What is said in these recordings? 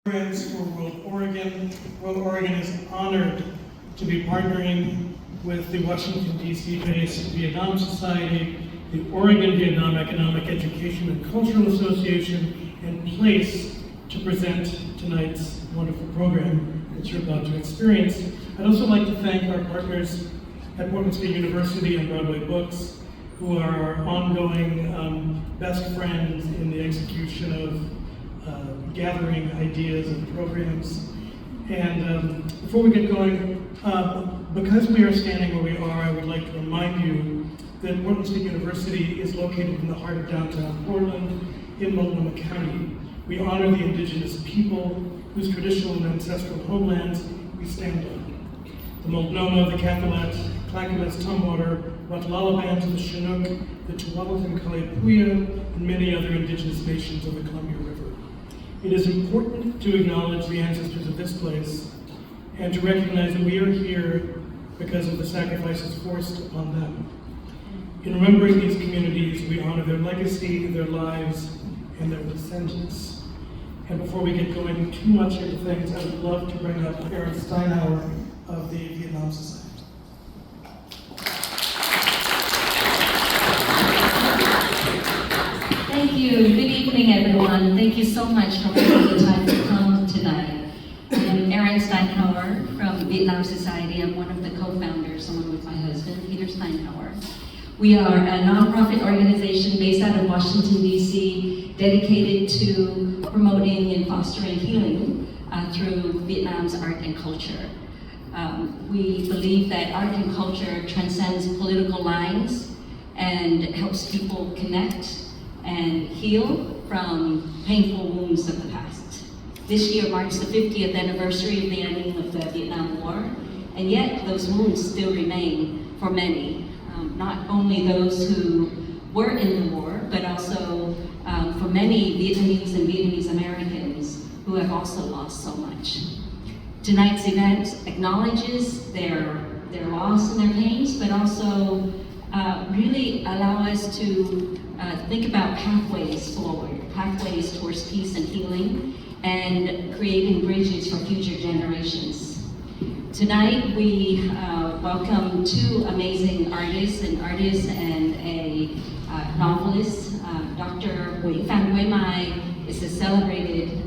Friends for World Oregon. World Oregon is honored to be partnering with the Washington, D.C. based Vietnam Society, the Oregon Vietnam Economic Education and Cultural Association, and PLACE to present tonight's wonderful program that you're about to experience. I'd also like to thank our partners at Portland State University and Broadway Books, who are our ongoing best friends in the execution of gathering ideas and programs. And before we get going, because we are standing where we are, I would like to remind you that Portland State University is located in the heart of downtown Portland in Multnomah County. We honor the indigenous people whose traditional and ancestral homelands we stand on. The Multnomah, the Cathalat, Clackamas, Tumwater, Watlala bands of the Chinook, the Tualatin Kalapuya, and many other indigenous nations of the Columbia River. It is important to acknowledge the ancestors of this place and to recognize that we are here because of the sacrifices forced upon them. In remembering these communities, we honor their legacy, their lives, and their descendants. And before we get going too much into things, I would love to bring up Aaron Steinhauer of the Vietnam Society. Thank you. Good evening, everyone. Thank you so much for taking the time to come tonight. I'm Aaron Steinhauer from Vietnam Society. I'm one of the co-founders, along with my husband, Peter Steinhauer. We are a nonprofit organization based out of Washington, D.C., dedicated to promoting and fostering healing through Vietnam's art and culture. We believe that art and culture transcends political lines and helps people connect and heal from painful wounds of the past. This year marks the 50th anniversary of the ending of the Vietnam War, and yet those wounds still remain for many. Not only those who were in the war, but also for many Vietnamese and Vietnamese Americans who have also lost so much. Tonight's event acknowledges their loss and their pains, but also really allow us to think about pathways forward, pathways towards peace and healing, and creating bridges for future generations. Tonight we welcome two amazing artists and a novelist. Dr. Phan is a celebrated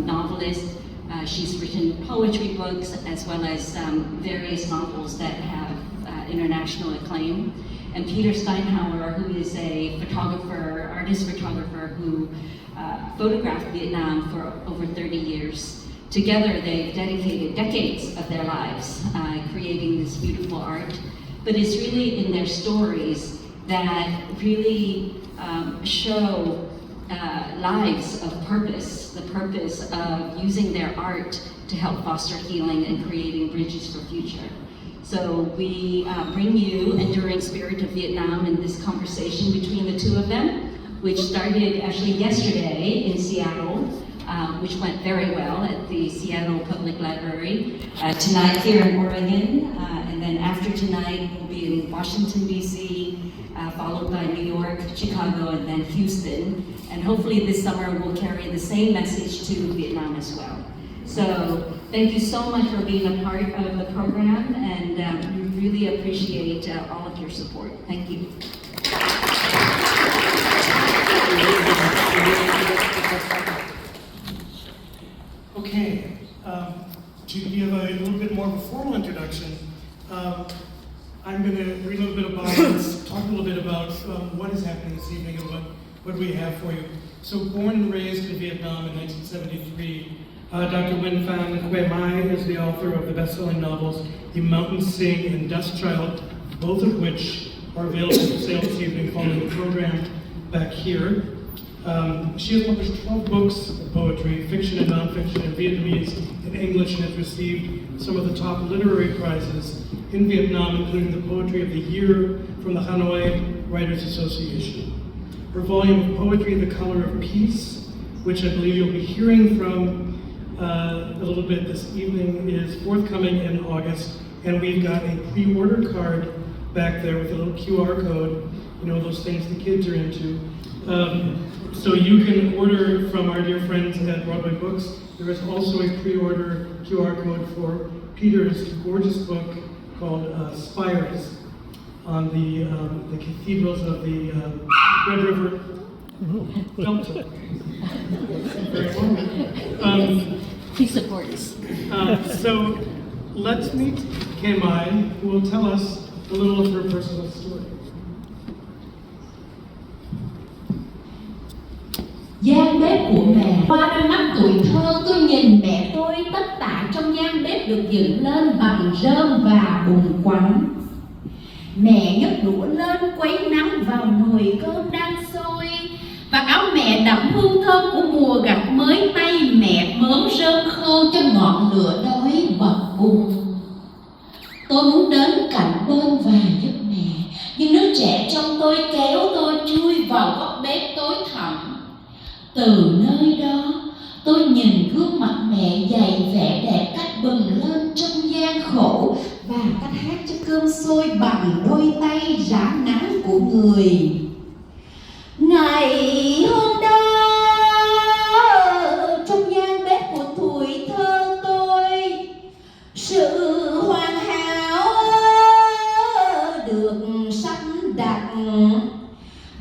novelist. She's written poetry books as well as various novels that have international acclaim. And Peter Steinhauer, who is a photographer, artist photographer who photographed Vietnam for over 30 years. Together, they've dedicated decades of their lives creating this beautiful art. But it's really in their stories that really show lives of purpose, the purpose of using their art to help foster healing and creating bridges for future. So we bring you Enduring Spirit of Vietnam in this conversation between the two of them, which started actually yesterday in Seattle, which went very well at the Seattle Public Library. Tonight here in Oregon, and then after tonight we'll be in Washington, D.C., followed by New York, Chicago, and then Houston. And hopefully this summer we'll carry the same message to Vietnam as well. So thank you so much for being a part of the program, and we really appreciate all of your support. Thank you. Okay, to give a little bit more of a formal introduction, I'm going to read a little bit about this, talk a little bit about what is happening this evening and what we have for you. So born and raised in Vietnam in 1973, Dr. Phan is the author of the best-selling novels The Mountain Sing and Dust Child, both of which are available for sale this evening following the program back here. She has published 12 books of poetry, fiction and nonfiction, in Vietnamese and English, and has received some of the top literary prizes in Vietnam, including the Poetry of the Year from the Hanoi Writers Association. Her volume of poetry, The Color of Peace, which I believe you'll be hearing from a little bit this evening, is forthcoming in August, and we've got a pre-order card back there with a little QR code, you know, those things the kids are into. So you can order from our dear friends at Broadway Books. There is also a pre-order QR code for Peter's gorgeous book called Spires on the cathedrals of the Red River Delta. Very well. He supports. So let's meet Kemai, who will tell us a little of her personal story. Gian bếp của mẹ. Qua đôi mắt tuổi thơ tôi nhìn mẹ tôi tất tả trong gian bếp được dựng lên bằng rơm và bùn quắn. Mẹ nhấc đũa lên quấy nắng vào nồi cơm đang sôi, và áo mẹ đậm hương thơm của mùa gặt mới, tay mẹ mớm rơm khô cho ngọn lửa đói bập bùng. Tôi muốn đến cạnh bên và giúp mẹ, nhưng đứa trẻ trong tôi kéo tôi chui vào góc bếp tối thẳm. Từ nơi đó, tôi nhìn gương mặt mẹ dày vẻ đẹp cách bừng lên trong gian khổ, và cách hát cho cơm sôi bằng đôi tay rã nắng của người. Ngày hôm đó, trong gian bếp của tuổi thơ tôi, sự hoàn hảo được sắp đặt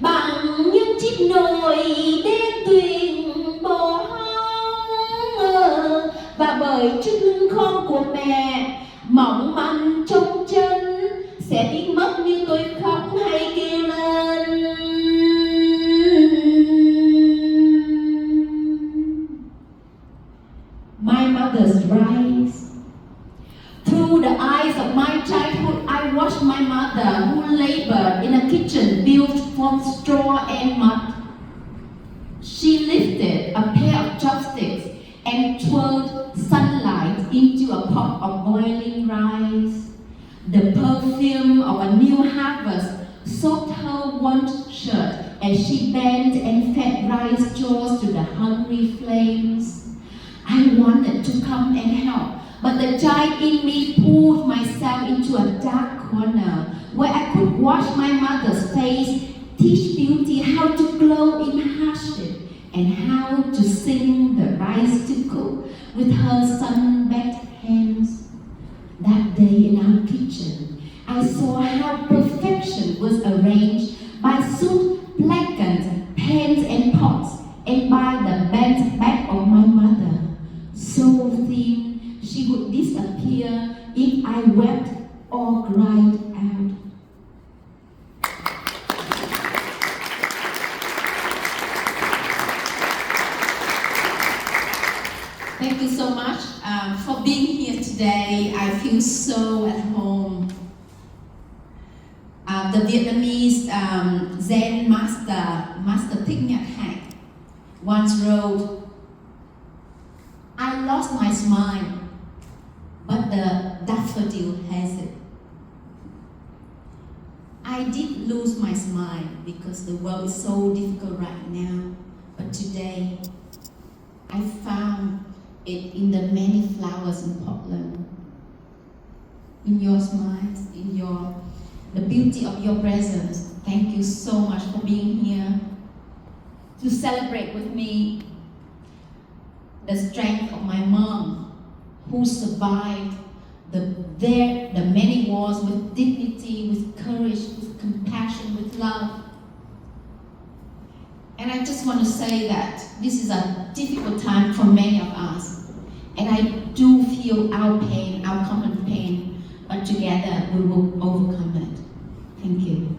bằng những chiếc nồi đen tuyền bò hông, và bởi chiếc lưng khom của mẹ mỏng manh trong chân sẽ biến mất như tôi khóc hay kêu lên. My mother's rise. Through the eyes of my childhood, I watched my mother, who labored in a kitchen built from straw and mud. She lifted a pair of chopsticks and twirled sunlight into a pot of boiling rice. The perfume of a new harvest soaked her worn shirt as she bent and fed rice straws to the hungry flames. I wanted to come and help, but the child in me pulled myself into a dark corner where I could watch my mother's face teach beauty how to glow in hardship and how to sing the rice to cook with her sun-baked hands. That day in our kitchen, I saw how perfection was arranged by soot-blackened pans and pots, and by the bent back of my mother, so thin she would disappear if I wept or cried out. Thank you so much for being here today. I feel so at home. The Vietnamese Zen Master Thich Nhat Hanh once wrote, "I lost my smile, but the daffodil has it." I did lose my smile because the world is so difficult right now, but today I found it in the many flowers in Portland, in your smiles, in the beauty of your presence. Thank you so much for being here to celebrate with me the strength of my mom, who survived the many wars with dignity, with courage, with compassion, with love. And I just want to say that this is a difficult time for many of us. And I do feel our pain, our common pain, but together we will overcome it. Thank you.